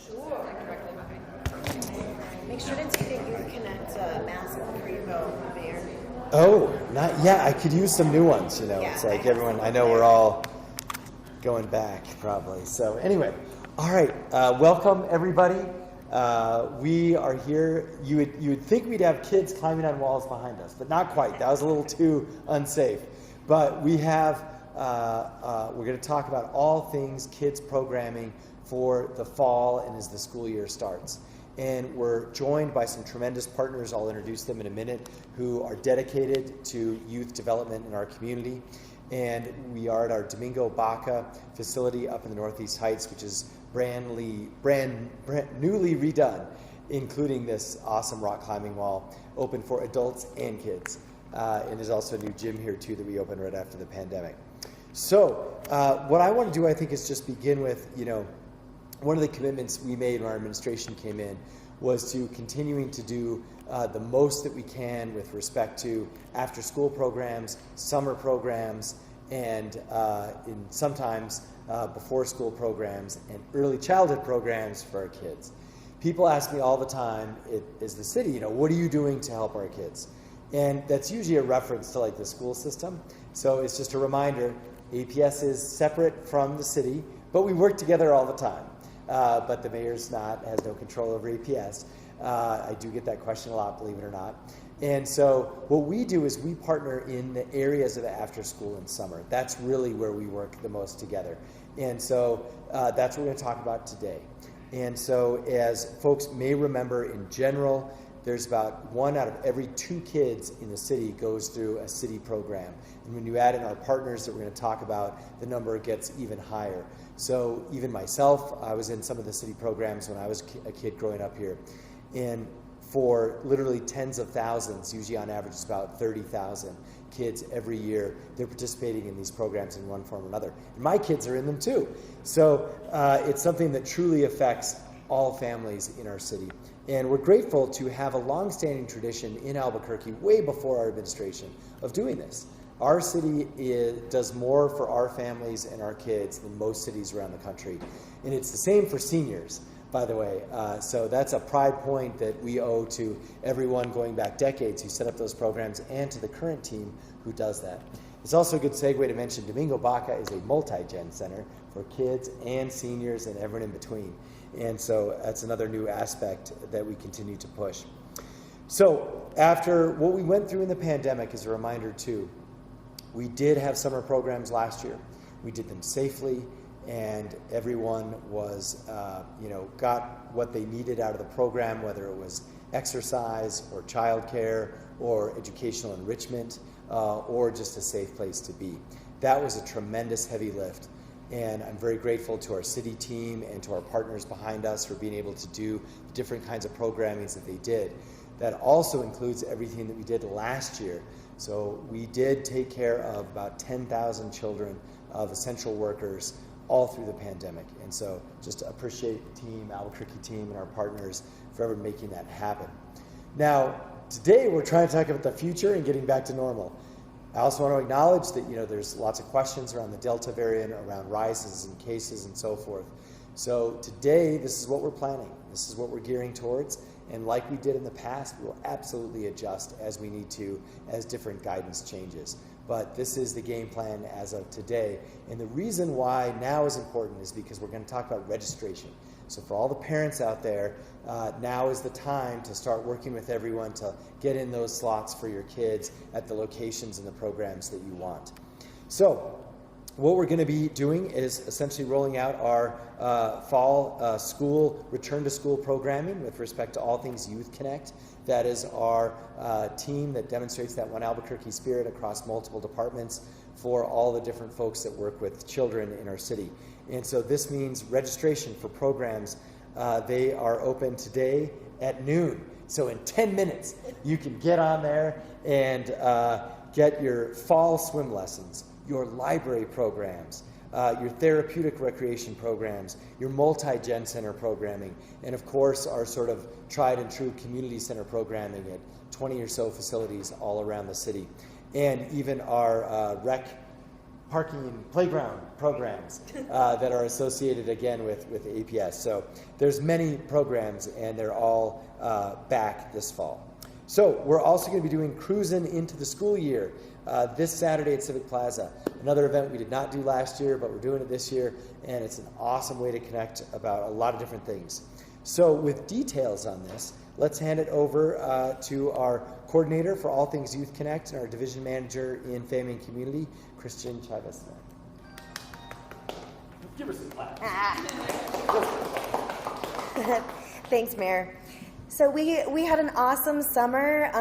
Sure. Make sure to take a Youth Connect mask before you go, Mayor. Oh, not yet. I could use some new ones, you know. Yeah, it's like everyone, I know we're all going back probably. So anyway, all right. Welcome everybody. We are here. You would think we'd have kids climbing on walls behind us, but not quite. That was a little too unsafe. But we have, we're going to talk about all things kids programming for the fall and as the school year starts. And we're joined by some tremendous partners, I'll introduce them in a minute, who are dedicated to youth development in our community. And we are at our Domingo Baca facility up in the Northeast Heights, which is brand newly redone, including this awesome rock climbing wall, open for adults and kids. And there's also a new gym here too that we opened right after the pandemic. So what I want to do, I think, is just begin with, one of the commitments we made when our administration came in was to continuing to do the most that we can with respect to after-school programs, summer programs, and sometimes before-school programs and early childhood programs for our kids. People ask me all the time, as the city, what are you doing to help our kids? And that's usually a reference to like the school system. So it's just a reminder, APS is separate from the city, but we work together all the time. But the mayor's has no control over APS. I do get that question a lot, believe it or not. And so what we do is we partner in the areas of the after school and summer. That's really where we work the most together. And so that's what we're going to talk about today. And so as folks may remember, in general, there's about 1 out of every 2 kids in the city goes through a city program. And when you add in our partners that we're going to talk about, the number gets even higher. So even myself, I was in some of the city programs when I was a kid growing up here. And for literally tens of thousands, usually on average it's about 30,000 kids every year, they're participating in these programs in one form or another. And my kids are in them too. So it's something that truly affects all families in our city. And we're grateful to have a long-standing tradition in Albuquerque, way before our administration, of doing this. Our city does more for our families and our kids than most cities around the country. And it's the same for seniors, by the way. So that's a pride point that we owe to everyone going back decades who set up those programs and to the current team who does that. It's also a good segue to mention Domingo Baca is a multi-gen center for kids and seniors and everyone in between. And so that's another new aspect that we continue to push. So after what we went through in the pandemic, as a reminder too, we did have summer programs last year. We did them safely, and everyone was, got what they needed out of the program, whether it was exercise or childcare or educational enrichment or just a safe place to be. That was a tremendous heavy lift. And I'm very grateful to our city team and to our partners behind us for being able to do the different kinds of programming that they did. That also includes everything that we did last year. So we did take care of about 10,000 children of essential workers all through the pandemic. And so just appreciate the team, Albuquerque team, and our partners for ever making that happen. Now, today we're trying to talk about the future and getting back to normal. I also want to acknowledge that there's lots of questions around the Delta variant, around rises in cases and so forth. So today, this is what we're planning. This is what we're gearing towards. And like we did in the past, we'll absolutely adjust as we need to, as different guidance changes. But this is the game plan as of today. And the reason why now is important is because we're going to talk about registration. So for all the parents out there, now is the time to start working with everyone to get in those slots for your kids at the locations and the programs that you want. So what we're going to be doing is essentially rolling out our fall school return to school programming with respect to all things Youth Connect. That is our team that demonstrates that one Albuquerque spirit across multiple departments for all the different folks that work with children in our city. And so this means registration for programs. They are open today at noon. So in 10 minutes, you can get on there and get your fall swim lessons, your library programs, your therapeutic recreation programs, your multi-gen center programming, and of course our sort of tried and true community center programming at 20 or so facilities all around the city. And even our rec parking, playground programs that are associated again with APS. So there's many programs, and they're all back this fall. So we're also going to be doing Cruisin' into the School Year this Saturday at Civic Plaza. Another event we did not do last year, but we're doing it this year, and it's an awesome way to connect about a lot of different things. So with details on this, let's hand it over to our coordinator for all things Youth Connect and our division manager in Family and Community, Christian Chavez. Give her some claps. Thanks, Mayor. So we had an awesome summer.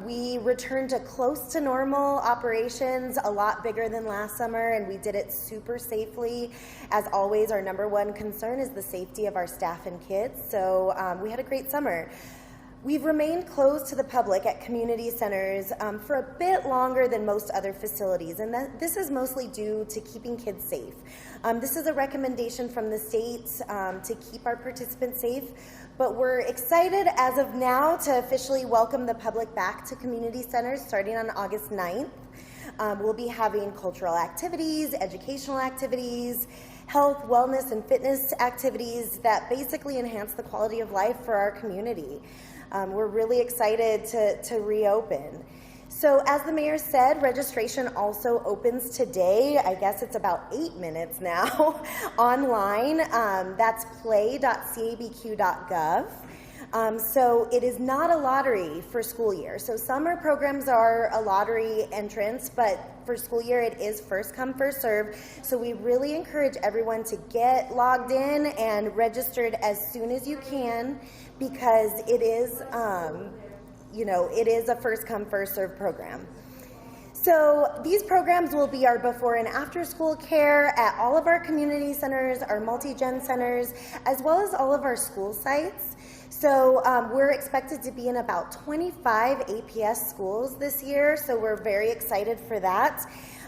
We returned to close to normal operations, a lot bigger than last summer, and we did it super safely. As always, our number one concern is the safety of our staff and kids, so we had a great summer. We've remained closed to the public at community centers for a bit longer than most other facilities, and this is mostly due to keeping kids safe. This is a recommendation from the state to keep our participants safe, but we're excited as of now to officially welcome the public back to community centers starting on August 9th. We'll be having cultural activities, educational activities, health, wellness, and fitness activities that basically enhance the quality of life for our community. We're really excited to reopen. So as the mayor said, registration also opens today. I guess it's about 8 minutes now online. That's play.cabq.gov. So it is not a lottery for school year. So summer programs are a lottery entrance, but for school year it is first come, first serve. So we really encourage everyone to get logged in and registered as soon as you can, because it is, it is a first come, first serve program. So these programs will be our before and after school care at all of our community centers, our multi-gen centers, as well as all of our school sites. So we're expected to be in about 25 APS schools this year, so we're very excited for that,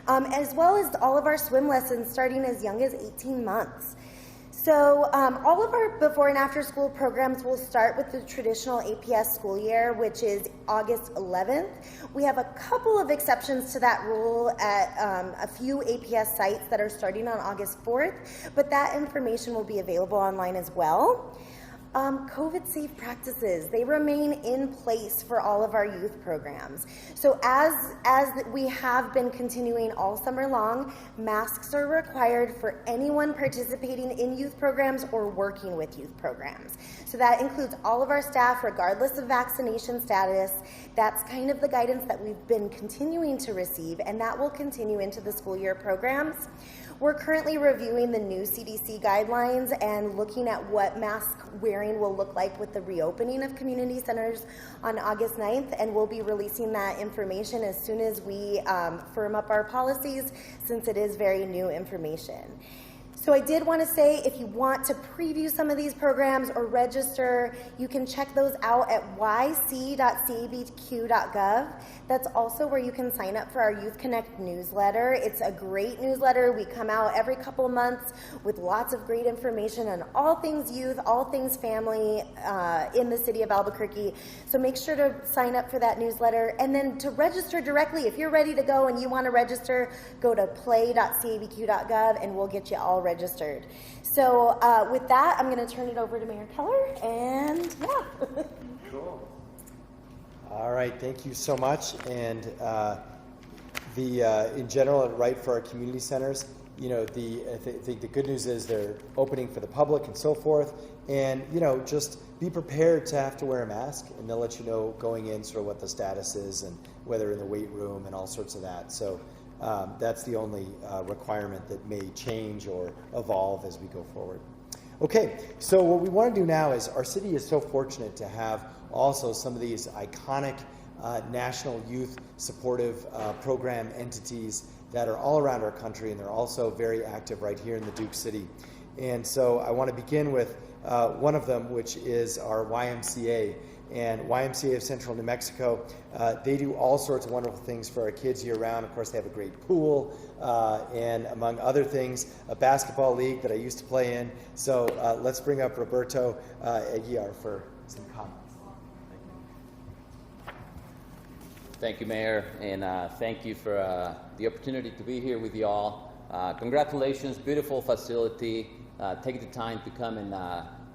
as well as all of our swim lessons starting as young as 18 months. So all of our before and after school programs will start with the traditional APS school year, which is August 11th. We have a couple of exceptions to that rule at a few APS sites that are starting on August 4th, but that information will be available online as well. COVID safe practices, they remain in place for all of our youth programs. So as we have been continuing all summer long, masks are required for anyone participating in youth programs or working with youth programs. So that includes all of our staff, regardless of vaccination status. That's kind of the guidance that we've been continuing to receive, and that will continue into the school year programs. We're currently reviewing the new CDC guidelines and looking at what mask wearing will look like with the reopening of community centers on August 9th, and we'll be releasing that information as soon as we firm up our policies, since it is very new information. So I did want to say, if you want to preview some of these programs or register, you can check those out at yc.cabq.gov. That's also where you can sign up for our Youth Connect newsletter. It's a great newsletter. We come out every couple months with lots of great information on all things youth, all things family in the city of Albuquerque. So make sure to sign up for that newsletter. And then to register directly, if you're ready to go and you want to register, go to play.cabq.gov and we'll get you all registered. So with that, I'm going to turn it over to Mayor Keller, and yeah. Cool. All right, thank you so much. And in general, right, for our community centers, I think the good news is they're opening for the public and so forth. And just be prepared to have to wear a mask, and they'll let you know going in sort of what the status is and whether in the weight room and all sorts of that. So that's the only requirement that may change or evolve as we go forward. Okay, so what we want to do now is, our city is so fortunate to have also some of these iconic national youth supportive program entities that are all around our country, and they're also very active right here in the Duke City. And so I want to begin with one of them, which is our YMCA. And YMCA of Central New Mexico, they do all sorts of wonderful things for our kids year-round. Of course, they have a great pool, and among other things, a basketball league that I used to play in. So let's bring up Roberto Aguiar for some comments. Thank you, Mayor, and thank you for the opportunity to be here with you all. congratulations, beautiful facility. Take the time to come and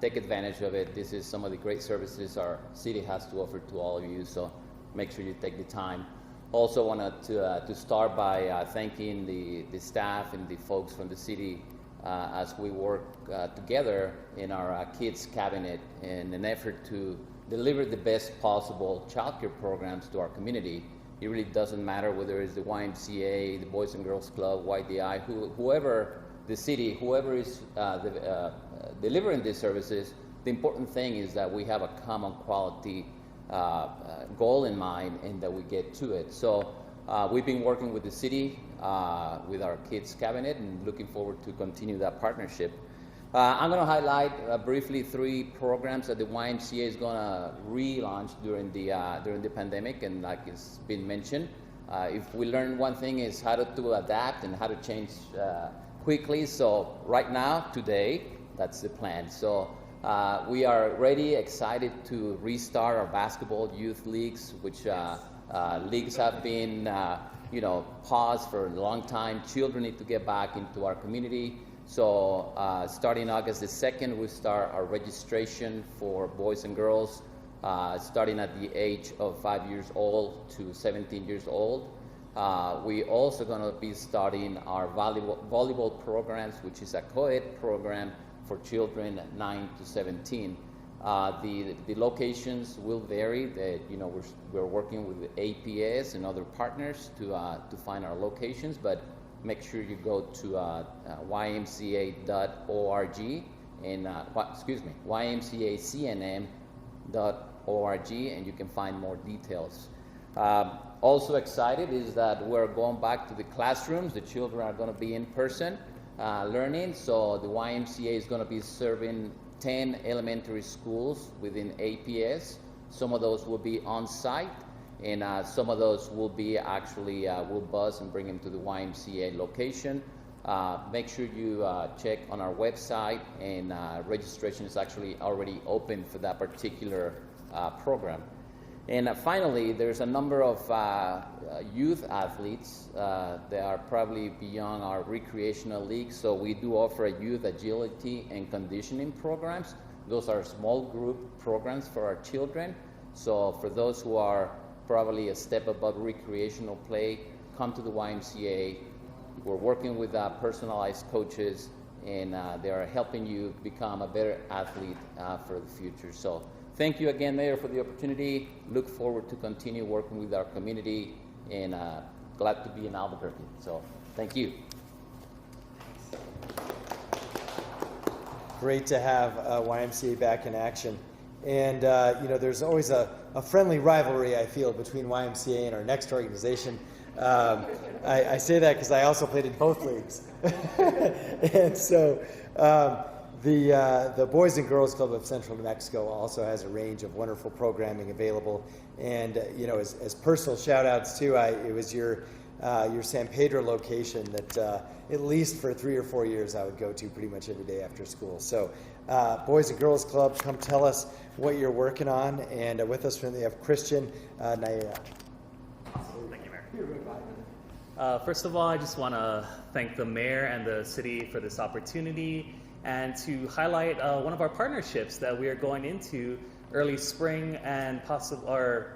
take advantage of it. This is some of the great services our city has to offer to all of you, so make sure you take the time. Also wanted to start by thanking the staff and the folks from the city as we work together in our kids cabinet in an effort to deliver the best possible childcare programs to our community. It really doesn't matter whether it's the YMCA, the Boys and Girls Club, YDI, whoever the city, whoever is delivering these services. The important thing is that we have a common quality goal in mind and that we get to it. So we've been working with the city, with our kids cabinet, and looking forward to continue that partnership. I'm going to highlight briefly 3 programs that the YMCA is going to relaunch during the pandemic, and like it's been mentioned, if we learn one thing is how to adapt and how to change quickly. So right now, today, that's the plan. So we are ready, excited to restart our basketball youth leagues, which leagues have been paused for a long time. Children need to get back into our community. So starting August the 2nd, we start our registration for boys and girls, starting at the age of 5 years old to 17 years old. We also going to be starting our volleyball programs, which is a co-ed program for children 9 to 17. The locations will vary. We're working with APS and other partners to find our locations, but make sure you go to ymca.org and ymcacnm.org, and you can find more details. Also excited is that we're going back to the classrooms. The children are going to be in person learning, so the YMCA is going to be serving 10 elementary schools within APS. Some of those will be on site, and some of those will be actually, we'll bus and bring them to the YMCA location. Make sure you check on our website, and registration is actually already open for that particular program. And finally, there's a number of youth athletes that are probably beyond our recreational league. So we do offer a youth agility and conditioning programs. Those are small group programs for our children. So for those who are probably a step above recreational play, come to the YMCA. We're working with personalized coaches, and they are helping you become a better athlete for the future. So thank you again, Mayor, for the opportunity. Look forward to continue working with our community, and glad to be in Albuquerque. So thank you. Great to have YMCA back in action. And there's always a friendly rivalry, I feel, between YMCA and our next organization. I say that because I also played in both leagues. And so the Boys and Girls Club of Central New Mexico also has a range of wonderful programming available. And as personal shout outs too, it was your San Pedro location that at least for 3 or 4 years I would go to pretty much every day after school. So Boys and Girls Club, come tell us what you're working on. And with us we have Christian Naira. Thank you, Mayor. First of all, I just want to thank the mayor and the city for this opportunity, and to highlight one of our partnerships that we are going into early spring and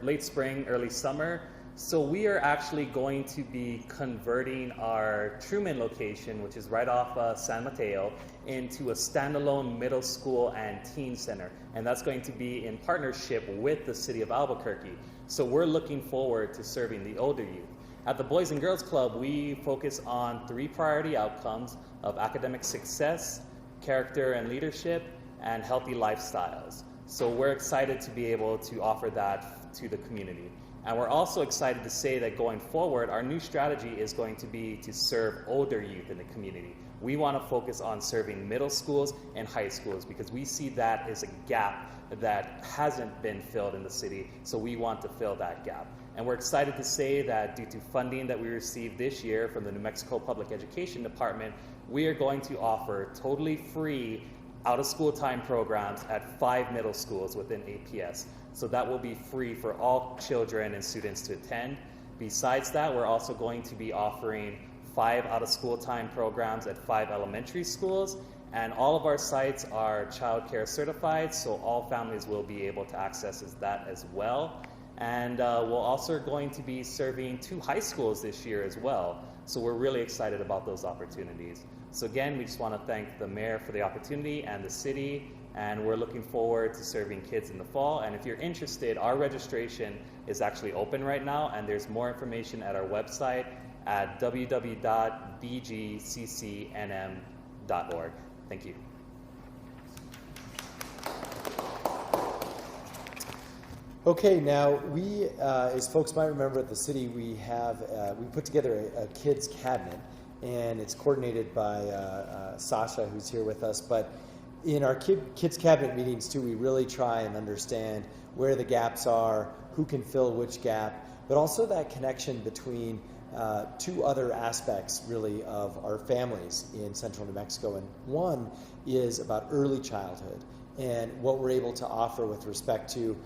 late spring, early summer. So we are actually going to be converting our Truman location, which is right off San Mateo, into a standalone middle school and teen center. And that's going to be in partnership with the city of Albuquerque. So we're looking forward to serving the older youth. At the Boys and Girls Club, we focus on 3 priority outcomes of academic success, character and leadership, and healthy lifestyles. So we're excited to be able to offer that to the community. And we're also excited to say that going forward, our new strategy is going to be to serve older youth in the community. We want to focus on serving middle schools and high schools because we see that as a gap that hasn't been filled in the city, so we want to fill that gap. And we're excited to say that due to funding that we received this year from the New Mexico Public Education Department, we are going to offer totally free out-of-school time programs at 5 middle schools within APS. So that will be free for all children and students to attend. Besides that, we're also going to be offering 5 out-of-school time programs at 5 elementary schools. And all of our sites are child care certified, so all families will be able to access that as well. And we're also going to be serving 2 high schools this year as well. So we're really excited about those opportunities. So again, we just want to thank the mayor for the opportunity and the city, and we're looking forward to serving kids in the fall. And if you're interested, our registration is actually open right now, and there's more information at our website at www.bgccnm.org. Thank you. Okay, now we, as folks might remember at the city, we put together a kids cabinet, and it's coordinated by Sasha, who's here with us. But in our kids cabinet meetings too, we really try and understand where the gaps are, who can fill which gap, but also that connection between 2 other aspects really of our families in central New Mexico. And one is about early childhood and what we're able to offer with respect to,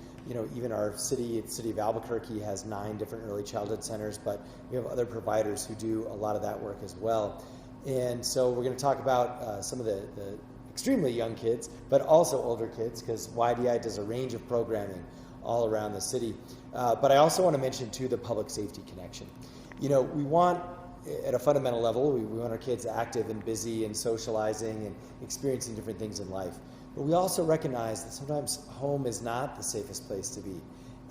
even our city, the city of Albuquerque has 9 different early childhood centers, but we have other providers who do a lot of that work as well. And so we're going to talk about some of the extremely young kids, but also older kids, because YDI does a range of programming all around the city. But I also want to mention too the public safety connection. We want, at a fundamental level, we want our kids active and busy and socializing and experiencing different things in life. But we also recognize that sometimes home is not the safest place to be.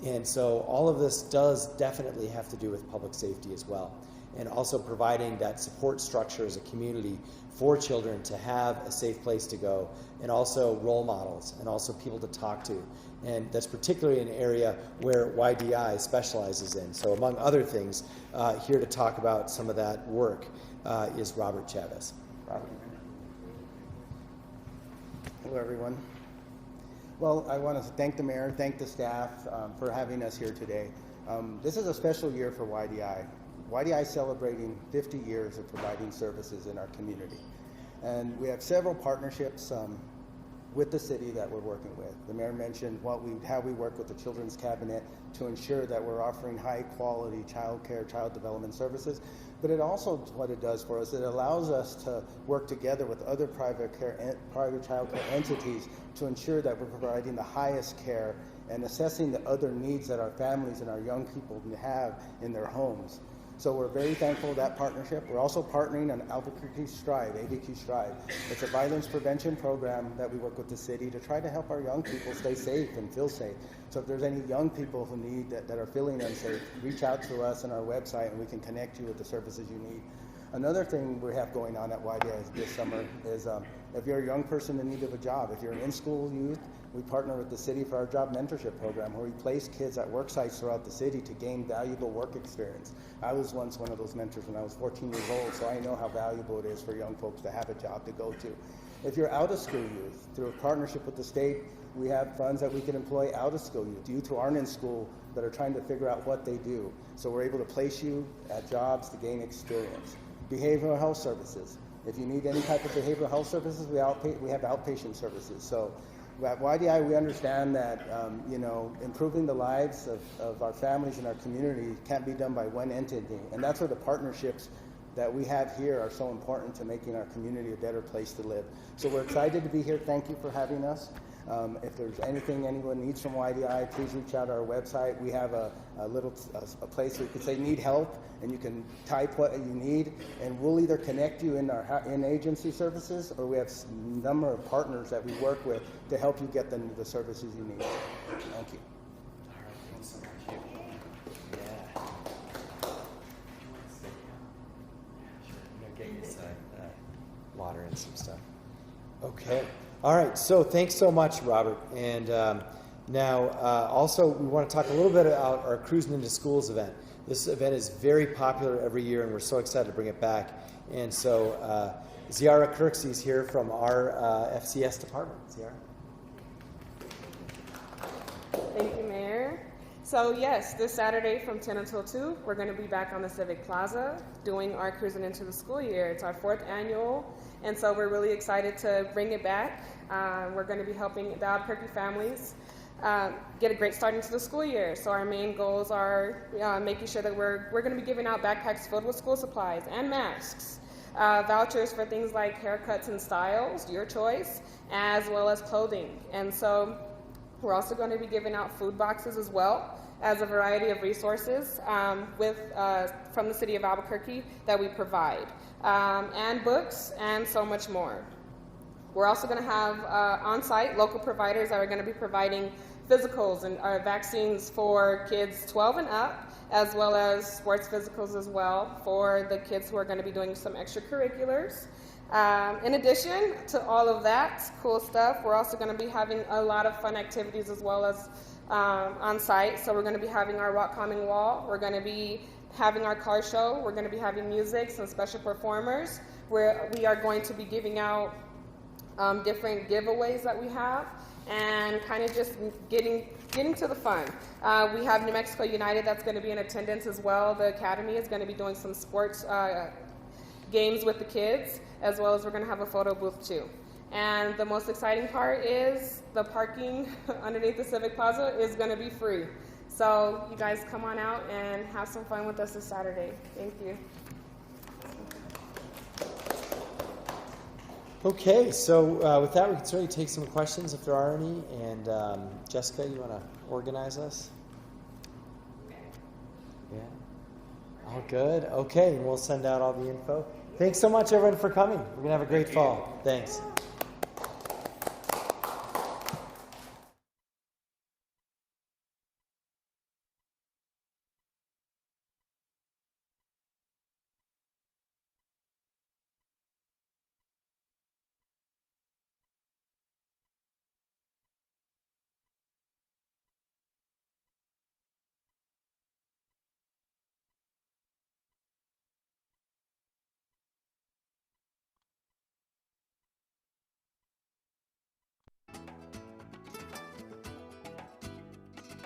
And so all of this does definitely have to do with public safety as well. And also providing that support structure as a community for children to have a safe place to go, and also role models, and also people to talk to. And that's particularly an area where YDI specializes in. So among other things, here to talk about some of that work is Robert Chavez. Robert. Hello, everyone. Well, I want to thank the mayor, thank the staff for having us here today. This is a special year for YDI. YDI is celebrating 50 years of providing services in our community. And we have several partnerships with the city that we're working with. The mayor mentioned how we work with the Children's Cabinet to ensure that we're offering high quality child care, child development services. But it also, what it does for us, it allows us to work together with other private child care entities to ensure that we're providing the highest care and assessing the other needs that our families and our young people have in their homes. So we're very thankful for that partnership. We're also partnering on Albuquerque Strive, ABQ Strive. It's a violence prevention program that we work with the city to try to help our young people stay safe and feel safe. So if there's any young people who need that are feeling unsafe, reach out to us on our website and we can connect you with the services you need. Another thing we have going on at YDI this summer is if you're a young person in need of a job, if you're an in-school youth, we partner with the city for our job mentorship program where we place kids at work sites throughout the city to gain valuable work experience. I was once one of those mentors when I was 14 years old, so I know how valuable it is for young folks to have a job to go to. If you're out of school youth, through a partnership with the state, we have funds that we can employ out of school youth who aren't in school that are trying to figure out what they do. So we're able to place you at jobs to gain experience. Behavioral health services. If you need any type of behavioral health services, we have outpatient services. So at YDI, we understand that improving the lives of our families and our community can't be done by one entity, and that's where the partnerships that we have here are so important to making our community a better place to live. So we're excited to be here. Thank you for having us. If there's anything anyone needs from YDI, please reach out to our website. We have a place where you can say need help, and you can type what you need, and we'll either connect you in our in-agency services, or we have a number of partners that we work with to help you get the services you need. Thank you. All right, thanks so much. Yeah. Sure. I'm gonna get you some water and some stuff. Okay. All right, so thanks so much, Robert. And now also we want to talk a little bit about our Cruising into Schools event. This event is very popular every year, and we're so excited to bring it back. And so Ziara Kirksey is here from our FCS department. Ziara? Thank you, Mayor. So yes, this Saturday from 10 until 2, we're going to be back on the Civic Plaza doing our Cruising into the School Year. It's our 4th annual, and so we're really excited to bring it back. We're going to be helping the Albuquerque families get a great start into the school year. So our main goals are making sure that we're going to be giving out backpacks filled with school supplies and masks, vouchers for things like haircuts and styles, your choice, as well as clothing. And so we're also going to be giving out food boxes as well as a variety of resources from the city of Albuquerque that we provide, and books and so much more. We're also going to have on-site local providers that are going to be providing physicals and vaccines for kids 12 and up, as well as sports physicals as well for the kids who are going to be doing some extracurriculars. In addition to all of that cool stuff, we're also going to be having a lot of fun activities as well as on site. So we're going to be having our rock climbing wall. We're going to be having our car show. We're going to be having music, some special performers, where we are going to be giving out different giveaways that we have, and kind of just getting to the fun. We have New Mexico United that's going to be in attendance as well. The Academy is going to be doing some sports games with the kids, as well as we're going to have a photo booth too. And the most exciting part is the parking underneath the Civic Plaza is going to be free. So you guys come on out and have some fun with us this Saturday. Thank you. Okay, so with that, we can certainly take some questions if there are any. And Jessica, you want to organize us? Yeah. All good. Okay, and we'll send out all the info. Thanks so much, everyone, for coming. We're going to have a great fall. Thanks.